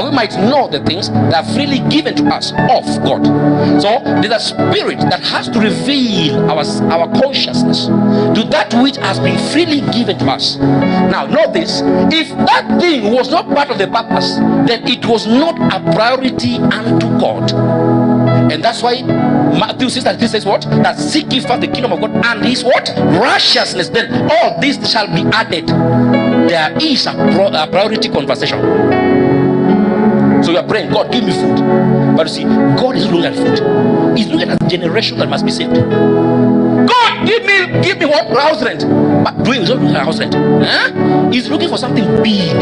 that we might know the things that are freely given to us of God. So there's a spirit that has to reveal our consciousness to that which has been freely given to us. Now note this: if that thing was not part of the purpose, then it was not a priority unto God. And that's why Matthew 6:33 says what? That seek ye first the kingdom of God and his what? Righteousness, then all this shall be added. There is a priority conversation. So you are praying, God, give me food. But you see, God is looking at food. He's looking at a generation that must be saved. God, give me what? House rent. But doing is not looking at house rent. Huh? He's looking for something big.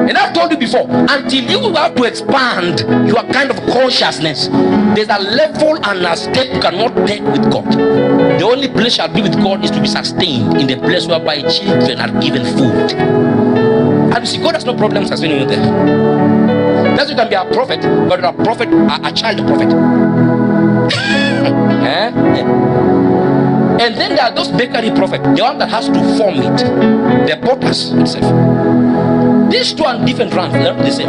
And I've told you before, until you have to expand your kind of consciousness, there's a level and a step you cannot take with God. The only place you shall be with God is to be sustained in the place whereby children are given food. And you see, God has no problem sustaining you there. That's you can be a prophet, but you're a prophet, a child prophet. And then there are those bakery prophets, the one that has to form it, the potters itself. These two are different ranks, they're not the same.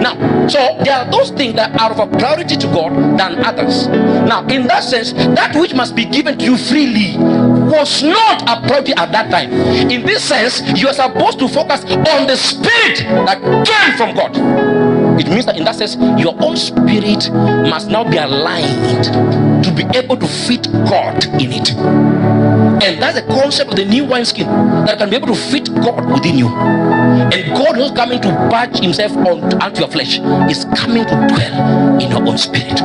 Now, so there are those things that are of a priority to God than others. Now, in that sense, that which must be given to you freely was not a priority at that time. In this sense, you are supposed to focus on the spirit that came from God. It means that in that sense, your own spirit must now be aligned to be able to fit God in it. And that's the concept of the new wineskin, that can be able to fit God within you. And God is coming to patch himself onto your flesh. He's coming to dwell in your own spirit.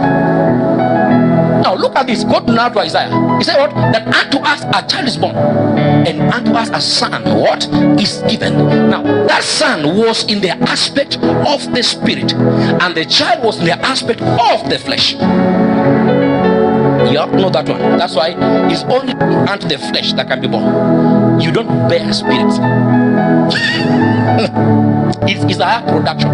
Now look at this. Go now to Isaiah. He said what? That unto us a child is born, and unto us a son what is given. Now that son was in the aspect of the spirit, and the child was in the aspect of the flesh. You have to know that one. That's why it's only unto the flesh that can be born. You don't bear spirits. It's a higher production.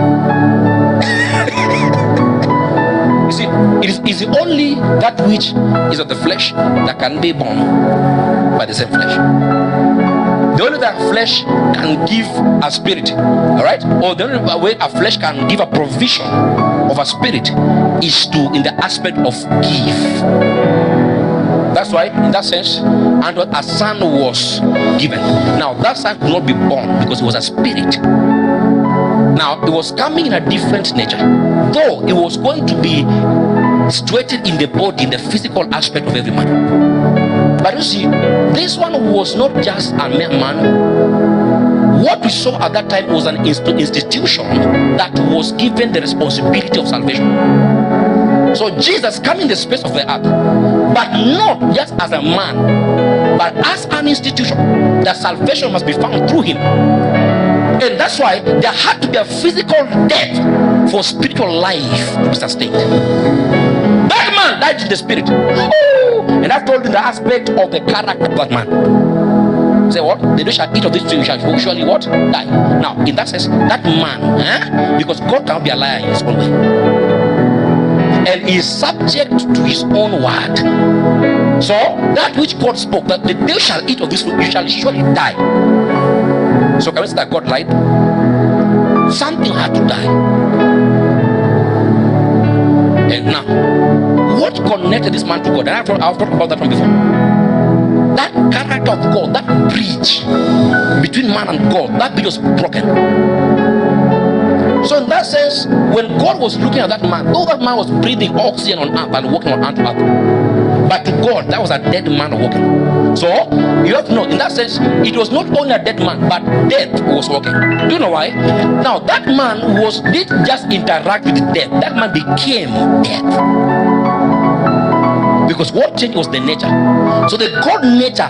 You see, it is only that which is of the flesh that can be born by the same flesh. The only that flesh can give a spirit, all right, or the only way a flesh can give a provision of a spirit is to in the aspect of give. That's why in that sense, and what a son was given. Now that son could not be born because it was a spirit. Now it was coming in a different nature, though it was going to be situated in the body, in the physical aspect of every man. But you see, this one was not just a mere man. What we saw at that time was an institution that was given the responsibility of salvation. So Jesus came in the space of the earth, but not just as a man, but as an institution. That salvation must be found through him. And that's why there had to be a physical death for spiritual life to be sustained. That man died in the spirit. And I've told you the aspect of the character of that man. Say what? The day shall eat of this tree, you shall surely what? Die. Now, in that sense, that man, because God cannot be a liar in his own way, and is subject to his own word. So that which God spoke, that the day you shall eat of this fruit, you shall surely die. So can we say that God lied? Something had to die. And now, what connected this man to God? And I've talked about that one before. That character of God, that bridge between man and God, that bridge was broken. So in that sense, when God was looking at that man, though that man was breathing oxygen on earth and walking on earth, but to God, that was a dead man walking. So you have to know, in that sense, it was not only a dead man, but death was walking. Do you know why? Now that man didn't just interact with death, that man became death. Because what changed was the nature. So the God nature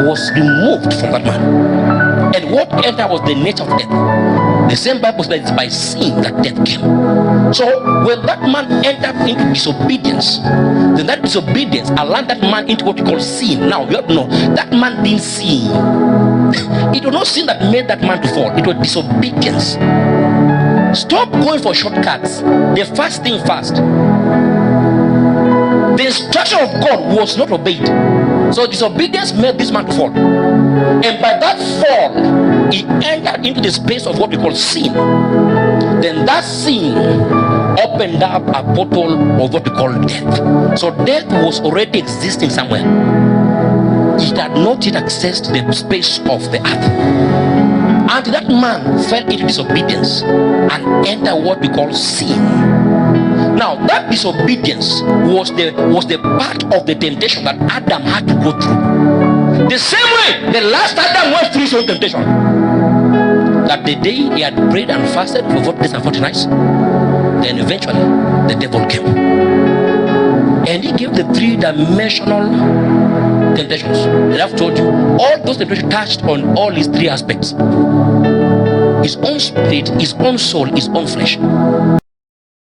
was removed from that man. And what entered was the nature of death. The same Bible says it's by sin that death came. So when that man entered into disobedience, then that disobedience allowed that man into what we call sin. Now you have to know that man didn't sin. It was not sin that made that man to fall. It was disobedience. Stop going for shortcuts. The first thing first. The instruction of God was not obeyed. So disobedience made this man to fall. And by that fall, he entered into the space of what we call sin. that sin opened up a portal of what we call death. So death was already existing somewhere. It had not yet accessed the space of the earth. And that man fell into disobedience and entered what we call sin. Now that disobedience was the part of the temptation that Adam had to go through. The same way the last Adam went through his own temptation. That the day he had prayed and fasted for 40 days and 40 nights, then eventually the devil came. And he gave the three-dimensional temptations. And I've told you, all those temptations touched on all his three aspects: his own spirit, his own soul, his own flesh.